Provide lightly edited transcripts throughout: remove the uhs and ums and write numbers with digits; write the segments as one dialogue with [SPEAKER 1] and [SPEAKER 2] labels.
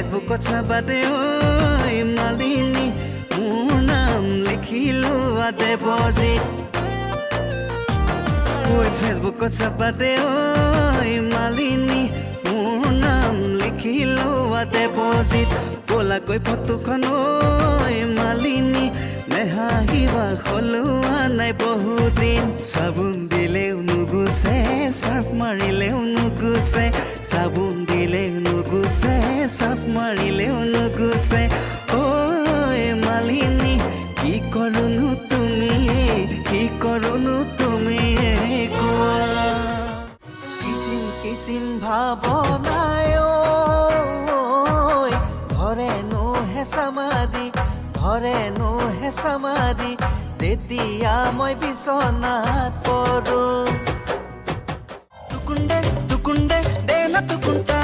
[SPEAKER 1] ফেচবুকত চাবাদে ঐ মালিনী মোৰ নাম লিখিলো দেৱজিত ঐ ফেচবুকত চাবাদে ঐ মালিনী মোৰ নাম লিখিলো দেৱজিত ক'লাকৈ ফটোখন ঐ মালিনী নেহাহিবা খলোৱা নাই বহুদিন চাবোন দিলেও নুগুচে চাৰ্ফ মাৰিলেও নুগুচে চাবোন দিলেও নুগুচে চাৰ্ফ মাৰিলেও নুগুচে ঐ মালিনী কি কৰোনো তুমি কি কৰোনো তুমি কোৱা কিচিম কিচিম ভাৱনাই ধৰেনো হেঁচামাৰি ধৰেনো হেঁচামাৰি তেতিয়া মই বিচনাত পৰোঁ তুকুণ্ডে তুকুণ্ডে দে না তুকুণ্টা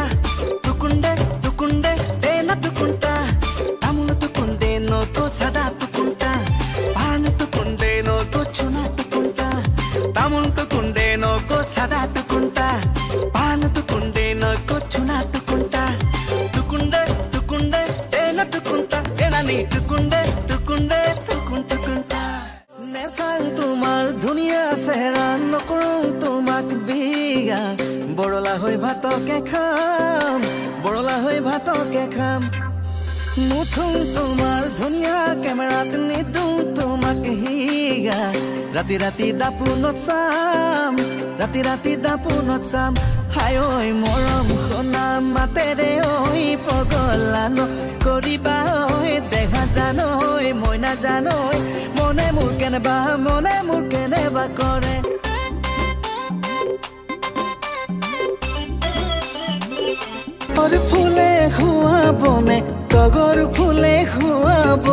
[SPEAKER 1] তুকুণ্ডে তুকুণ্ডে দে না তুকুণ্টা তামোল তুকুণ্ডে নতো চাদা তুকুণ্টা পান তুকুণ্ডে নতো চুনা তুকুণ্টা তামোল তুকুণ্ডে নতো চাদা তুকুণ্টা পান তুকুণ্ডে নতো চুনা তুকুণ্টা তুকুণ্ডে তুকুণ্ডে দে না তুকুণ্টা দে না নি তুকুণ্ডে তুকুণ্ডে তুকুন তুকুণ্টা নেচাং তোমাৰ ধুনীয়া চেহেৰা নকৰোঁ তোমাক বিয়া বৰলা হৈ ভাতকে খাম বৰলা হৈ ভাতকে খাম নুঠোঁ তোমাৰ ধুনীয়া কেমেৰাত নিদোঁ তোমাক হিয়া ৰাতি ৰাতি দাপোনত চাম ৰাতি ৰাতি দাপোনত চাম হাই ঐ মৰম সোণা মাতেৰে ঐ পগলানো কৰিবা ঐ দেখা জানো ঐ মই নাজানো ঐ মনে মোৰ কেনেবা কৰে ফুলে খুৱাবনে তগৰ ফুলে খুৱাব